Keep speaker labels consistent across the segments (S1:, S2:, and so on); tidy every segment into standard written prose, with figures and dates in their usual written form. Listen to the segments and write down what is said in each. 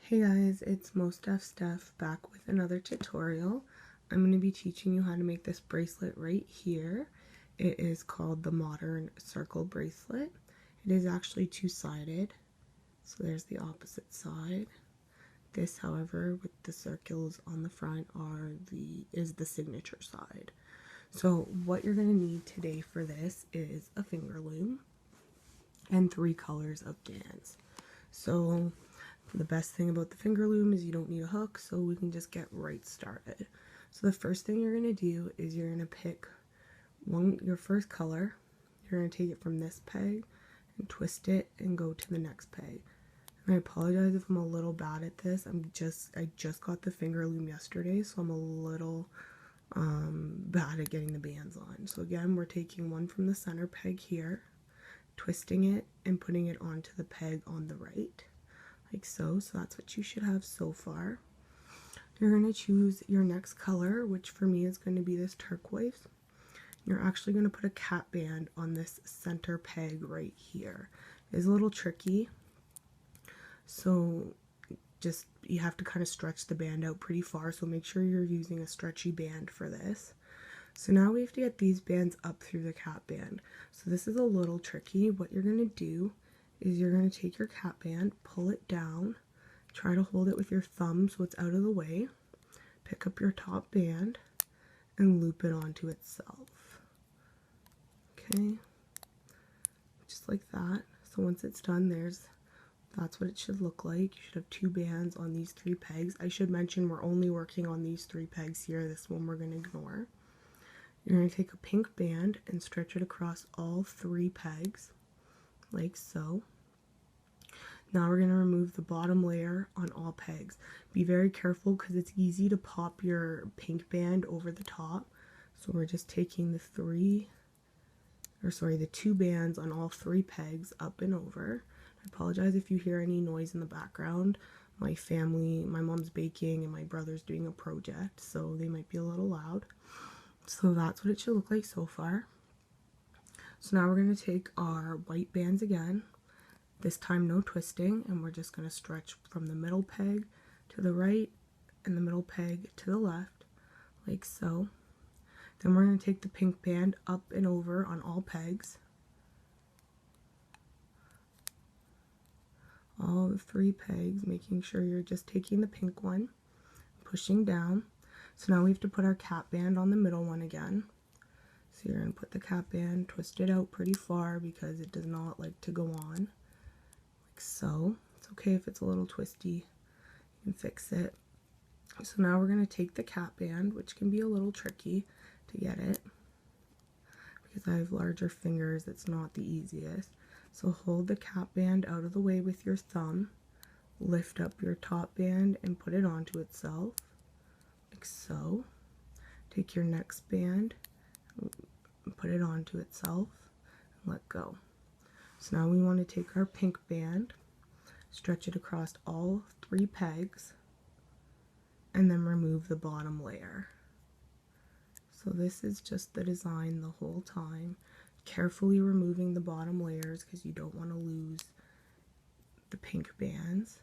S1: Hey guys, it's Most Def Steph back with another tutorial. I'm going to be teaching you how to make this bracelet right here. It is called the Modern Circle Bracelet. It is actually two-sided, so there's the opposite side. This, however, with the circles on the front is the signature side. So what you're going to need today for this is a finger loom and 3 colors of bands. So the best thing about the finger loom is you don't need a hook, so we can just get right started. So the first thing you're going to do is you're going to pick your first color. You're going to take it from this peg and twist it and go to the next peg. And I apologize if I'm a little bad at this. I just got the finger loom yesterday, so I'm a little bad at getting the bands on. So again, we're taking one from the center peg here, twisting it and putting it onto the peg on the right, like so. So that's what you should have so far. You're going to choose your next color, which for me is going to be this turquoise. You're actually going to put a cap band on this center peg right here. It's a little tricky, so you have to kind of stretch the band out pretty far, so make sure you're using a stretchy band for this. So now we have to get these bands up through the cap band. So this is a little tricky. What you're going to do is you're going to take your cap band, pull it down, try to hold it with your thumb so it's out of the way, pick up your top band, and loop it onto itself. Okay, just like that. So once it's done, that's what it should look like. You should have 2 bands on these 3 pegs. I should mention we're only working on these 3 pegs here. This one we're going to ignore. You're going to take a pink band and stretch it across all 3 pegs, like so. Now we're going to remove the bottom layer on all pegs. Be very careful because it's easy to pop your pink band over the top. So we're just taking the 2 bands on all 3 pegs up and over. I apologize if you hear any noise in the background. My mom's baking and my brother's doing a project, so they might be a little loud. So that's what it should look like so far. So now we're going to take our white bands again, this time no twisting, and we're just going to stretch from the middle peg to the right and the middle peg to the left, like so. Then we're going to take the pink band up and over on all pegs, all the 3 pegs, making sure you're just taking the pink one, pushing down. So now we have to put our cap band on the middle one again. So you're going to put the cap band, twist it out pretty far because it does not like to go on, like so. It's okay if it's a little twisty, you can fix it. So now we're going to take the cap band, which can be a little tricky to get it because I have larger fingers. It's not the easiest. So hold the cap band out of the way with your thumb, lift up your top band and put it onto itself, like so. Take your next band, put it onto itself, and let go. So now we want to take our pink band, stretch it across all 3 pegs, and then remove the bottom layer. So this is just the design the whole time. Carefully removing the bottom layers because you don't want to lose the pink bands.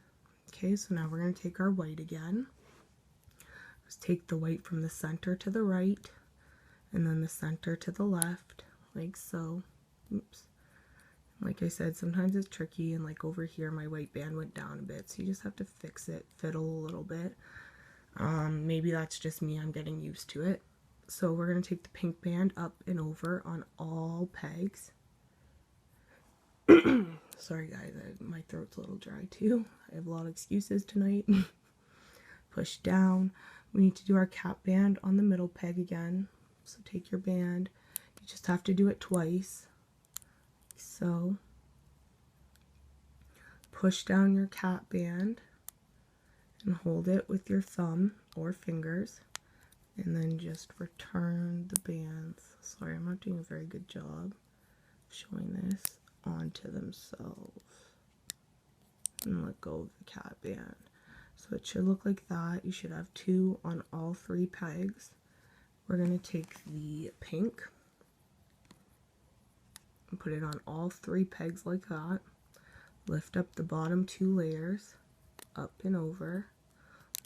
S1: Okay, so now we're going to take our white again. Just take the white from the center to the right and then the center to the left, like so. Oops. Like I said, sometimes it's tricky, and like over here my white band went down a bit, so you just have to fix it, fiddle a little bit. Maybe that's just me, I'm getting used to it. So we're going to take the pink band up and over on all pegs. Sorry guys, my throat's a little dry too. I have a lot of excuses tonight. Push down. We need to do our cap band on the middle peg again. So take your band. You just have to do it twice. So push down your cap band and hold it with your thumb or fingers, and then just return the bands. Sorry, I'm not doing a very good job showing this onto themselves, and let go of the cap band. So it should look like that. You should have 2 on all 3 pegs. We're going to take the pink and put it on all 3 pegs like that. Lift up the bottom 2 layers, up and over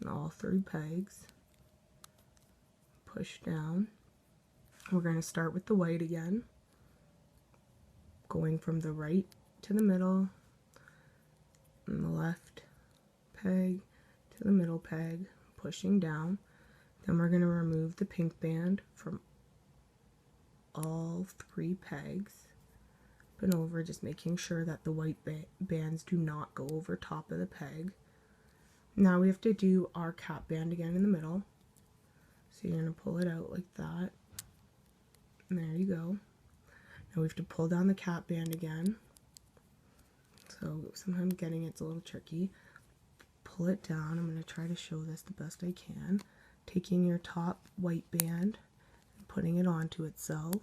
S1: on all 3 pegs. Push down. We're going to start with the white again, going from the right to the middle, and the left peg to the middle peg, pushing down. Then we're going to remove the pink band from all 3 pegs, up and over, just making sure that the white bands do not go over top of the peg. Now we have to do our cap band again in the middle. So you're going to pull it out like that. And there you go. Now we have to pull down the cap band again. So sometimes getting it's a little tricky. Pull it down. I'm going to try to show this the best I can. Taking your top white band and putting it onto itself.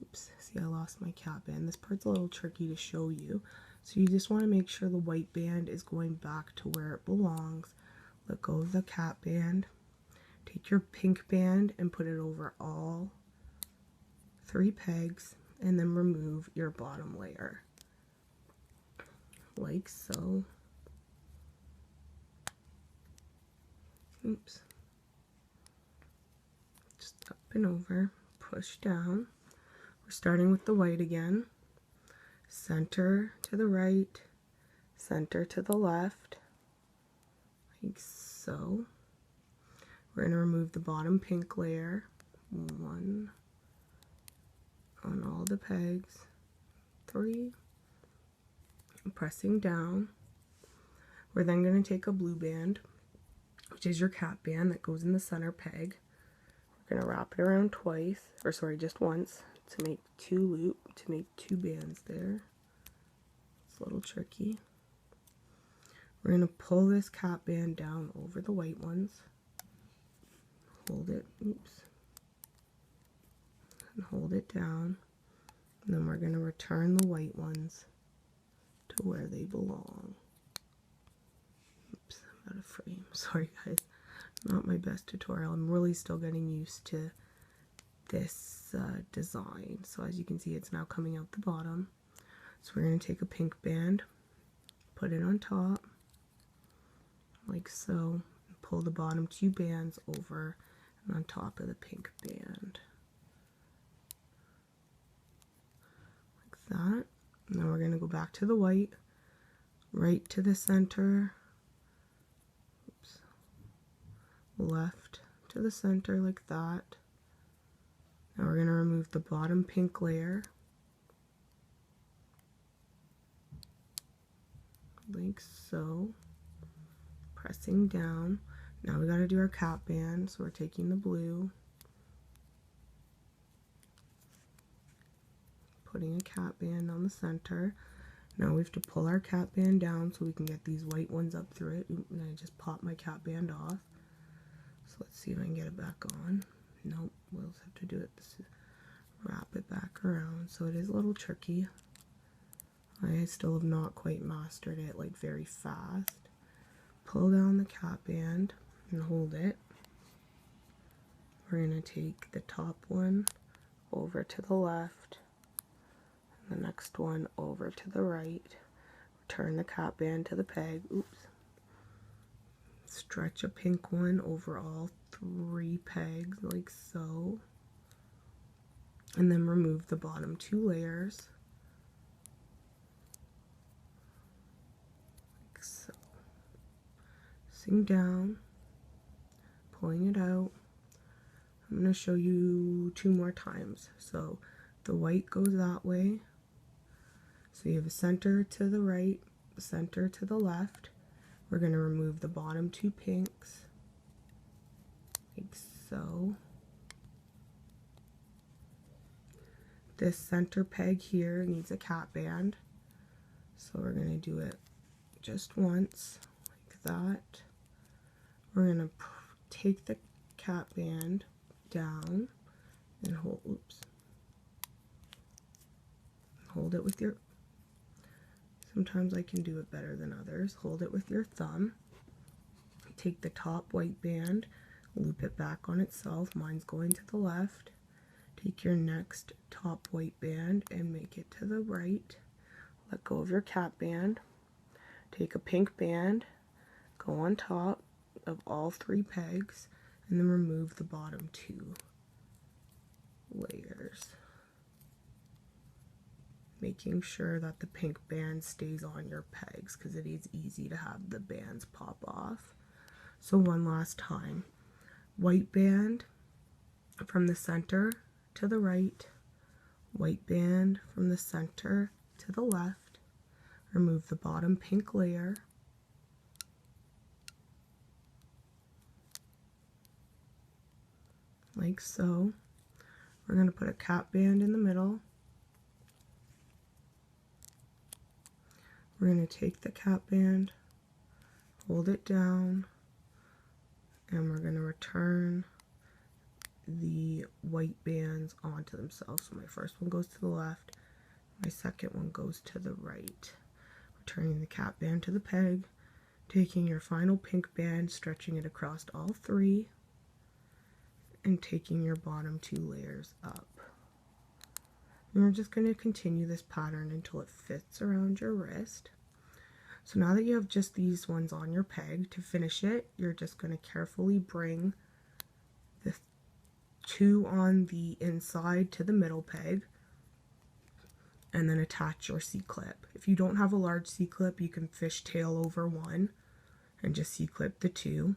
S1: Oops, see I lost my cap band. This part's a little tricky to show you. So you just want to make sure the white band is going back to where it belongs. Let go of the cap band. Take your pink band and put it over all 3 pegs, and then remove your bottom layer like so. Oops. Just up and over, push down. We're starting with the white again. Center to the right, center to the left, like so. We're going to remove the bottom pink layer, 1 on all the pegs, 3, and pressing down. We're then going to take a blue band, which is your cap band that goes in the center peg. We're going to wrap it around twice, or sorry, just once, to make 2 bands there. It's a little tricky. We're going to pull this cap band down over the white ones. Hold it, oops, and hold it down, and then we're going to return the white ones to where they belong. Oops, I'm out of frame. Sorry guys, not my best tutorial. I'm really still getting used to this design. So as you can see, it's now coming out the bottom. So we're going to take a pink band, put it on top, like so, and pull the bottom 2 bands over and on top of the pink band. Like that. Now we're going to go back to the white, right to the center, oops, left to the center like that. Now we're going to remove the bottom pink layer, like so, pressing down. Now we got to do our cap band, so we're taking the blue, putting a cap band on the center. Now we have to pull our cap band down so we can get these white ones up through it. Oop, and I just popped my cap band off. So let's see if I can get it back on. Nope, we'll just have to do it, wrap it back around. So it is a little tricky. I still have not quite mastered it like very fast. Pull down the cap band and hold it. We're going to take the top one over to the left, and the next one over to the right. Turn the cap band to the peg. Oops. Stretch a pink one over all 3 pegs like so. And then remove the bottom 2 layers. Like so. Pressing down, pulling it out. I'm going to show you 2 more times. So the white goes that way. So you have a center to the right, a center to the left. We're going to remove the bottom 2 pinks, like so. This center peg here needs a cap band, so we're going to do it just once, like that. We're going to take the cap band down and hold, oops, hold it with your, sometimes I can do it better than others. Hold it with your thumb. Take the top white band, loop it back on itself. Mine's going to the left. Take your next top white band and make it to the right. Let go of your cap band. take a pink band, go on top of all 3 pegs, and then remove the bottom 2 layers, making sure that the pink band stays on your pegs because it is easy to have the bands pop off. So one last time, white band from the center to the right, white band from the center to the left, remove the bottom pink layer, like so. We're going to put a cap band in the middle. We're going to take the cap band, hold it down, and we're going to return the white bands onto themselves. So my first one goes to the left, my second one goes to the right. Returning the cap band to the peg, taking your final pink band, stretching it across all 3, and taking your bottom 2 layers up. And we're just going to continue this pattern until it fits around your wrist. So now that you have just these ones on your peg, to finish it, you're just going to carefully bring the 2 on the inside to the middle peg, and then attach your C-clip. If you don't have a large C-clip, you can fishtail over one and just C-clip the 2.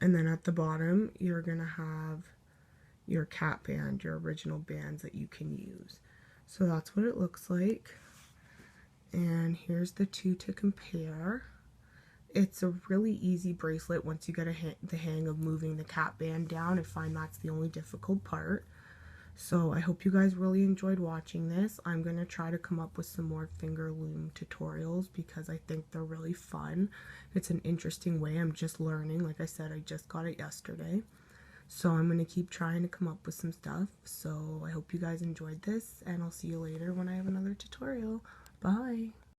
S1: And then at the bottom, you're going to have your cap band, your original bands that you can use. So that's what it looks like. And here's the 2 to compare. It's a really easy bracelet once you get the hang of moving the cap band down. I find that's the only difficult part. So I hope you guys really enjoyed watching this. I'm going to try to come up with some more finger loom tutorials because I think they're really fun. It's an interesting way. I'm just learning. Like I said, I just got it yesterday. So I'm going to keep trying to come up with some stuff. So I hope you guys enjoyed this, and I'll see you later when I have another tutorial. Bye!